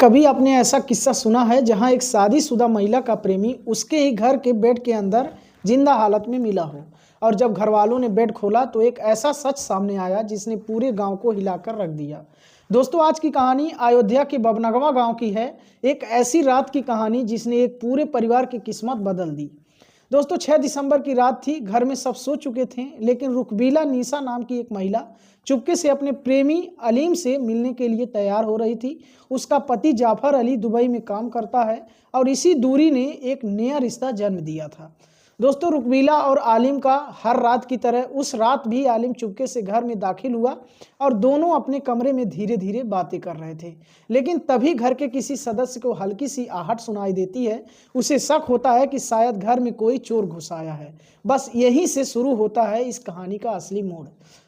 कभी आपने ऐसा किस्सा सुना है जहां एक शादीशुदा महिला का प्रेमी उसके ही घर के बेड के अंदर जिंदा हालत में मिला हो और जब घर वालों ने बेड खोला तो एक ऐसा सच सामने आया जिसने पूरे गांव को हिलाकर रख दिया। दोस्तों, आज की कहानी अयोध्या के बबनगवा गांव की है। एक ऐसी रात की कहानी जिसने एक पूरे परिवार की किस्मत बदल दी। दोस्तों, 6 दिसंबर की रात थी। घर में सब सो चुके थे, लेकिन रुकबीला नीसा नाम की एक महिला चुपके से अपने प्रेमी अलीम से मिलने के लिए तैयार हो रही थी। उसका पति जाफर अली दुबई में काम करता है और इसी दूरी ने एक नया रिश्ता जन्म दिया था। दोस्तों, रुकबीला और आलिम का हर रात की तरह उस रात भी आलिम चुपके से घर में दाखिल हुआ और दोनों अपने कमरे में धीरे धीरे बातें कर रहे थे। लेकिन तभी घर के किसी सदस्य को हल्की सी आहट सुनाई देती है। उसे शक होता है कि शायद घर में कोई चोर घुस आया है। बस यहीं से शुरू होता है इस कहानी का असली मोड़।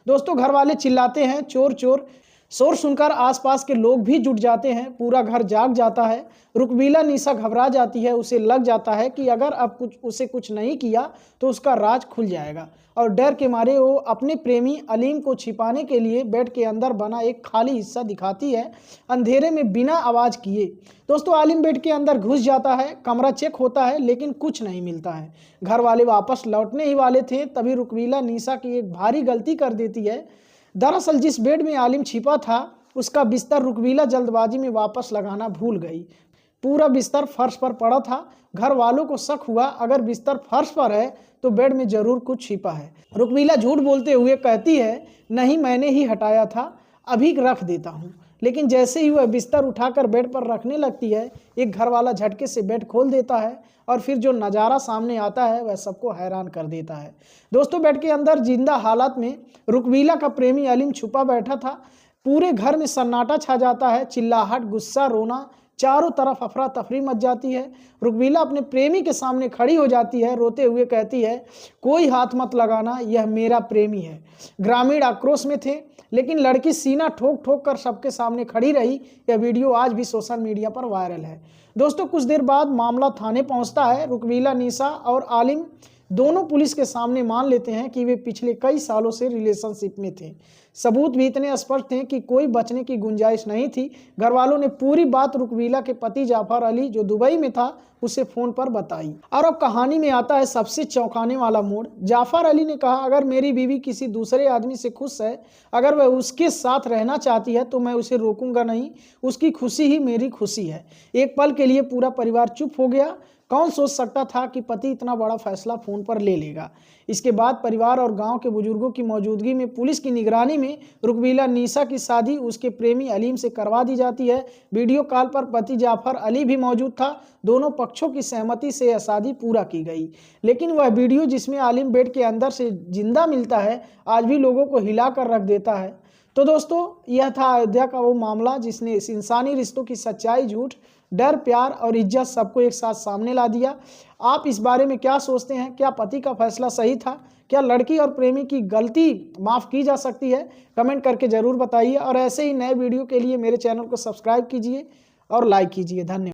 दोस्तों, घर वाले चिल्लाते हैं, चोर चोर। शोर सुनकर आसपास के लोग भी जुट जाते हैं। पूरा घर जाग जाता है। रुकबीला नीसा घबरा जाती है। उसे लग जाता है कि अगर अब उसे कुछ नहीं किया तो उसका राज खुल जाएगा और डर के मारे वो अपने प्रेमी अलीम को छिपाने के लिए बेड के अंदर बना एक खाली हिस्सा दिखाती है, अंधेरे में बिना आवाज किए। दोस्तों, आलिम बेड के अंदर घुस जाता है। कमरा चेक होता है लेकिन कुछ नहीं मिलता है। घर वाले वापस लौटने ही वाले थे, तभी रुकबीला नीसा की एक भारी गलती कर देती है। दरअसल जिस बेड में आलिम छिपा था उसका बिस्तर रुकबीला जल्दबाजी में वापस लगाना भूल गई। पूरा बिस्तर फर्श पर पड़ा था। घर वालों को शक हुआ, अगर बिस्तर फर्श पर है तो बेड में जरूर कुछ छिपा है। रुकबीला झूठ बोलते हुए कहती है, नहीं, मैंने ही हटाया था, अभी रख देता हूँ। लेकिन जैसे ही वह बिस्तर उठाकर बेड पर रखने लगती है, एक घर वाला झटके से बेड खोल देता है और फिर जो नज़ारा सामने आता है वह सबको हैरान कर देता है। दोस्तों, बेड के अंदर जिंदा हालत में रुकबीला का प्रेमी अलीम छुपा बैठा था। पूरे घर में सन्नाटा छा जाता है। चिल्लाहट, गुस्सा, रोना, चारों तरफ अफरा तफरी मच जाती है। रुकबीला अपने प्रेमी के सामने खड़ी हो जाती है, रोते हुए कहती है, कोई हाथ मत लगाना, यह मेरा प्रेमी है। ग्रामीण आक्रोश में थे, लेकिन लड़की सीना ठोक ठोक कर सबके सामने खड़ी रही। यह वीडियो आज भी सोशल मीडिया पर वायरल है। दोस्तों, कुछ देर बाद मामला थाने पहुंचता है। रुकबीला नीसा और आलिम दोनों पुलिस के सामने मान लेते हैं कि वे पिछले कई सालों से रिलेशनशिप में थे। सबूत भी इतने स्पष्ट थे कि कोई बचने की गुंजाइश नहीं थी। घर वालों ने पूरी बात रुकबीला के पति जाफर अली, जो दुबई में था, उसे फोन पर बताई। और अब कहानी में आता है सबसे चौंकाने वाला मोड़। जाफर अली ने कहा, अगर मेरी बीवी किसी दूसरे आदमी से खुश है, अगर वह उसके साथ रहना चाहती है तो मैं उसे रोकूंगा नहीं। उसकी खुशी ही मेरी खुशी है। एक पल के लिए पूरा परिवार चुप हो गया। कौन सोच सकता था कि पति इतना बड़ा फैसला फोन पर ले लेगा। इसके बाद परिवार और गांव के बुजुर्गों की मौजूदगी में पुलिस की निगरानी में रुकबीला नीसा की शादी उसके प्रेमी अलीम से करवा दी जाती है। वीडियो कॉल पर पति जाफर अली भी मौजूद था। दोनों पक्षों की सहमति से यह शादी पूरा की गई। लेकिन वह वीडियो जिसमें आलिम बेड के अंदर से जिंदा मिलता है, आज भी लोगों को हिला कर रख देता है। तो दोस्तों, यह था अयोध्या का वो मामला जिसने इस इंसानी रिश्तों की सच्चाई, झूठ, डर, प्यार और इज्जत सबको एक साथ सामने ला दिया। आप इस बारे में क्या सोचते हैं? क्या पति का फैसला सही था? क्या लड़की और प्रेमी की गलती माफ़ की जा सकती है? कमेंट करके ज़रूर बताइए और ऐसे ही नए वीडियो के लिए मेरे चैनल को सब्सक्राइब कीजिए और लाइक कीजिए। धन्यवाद।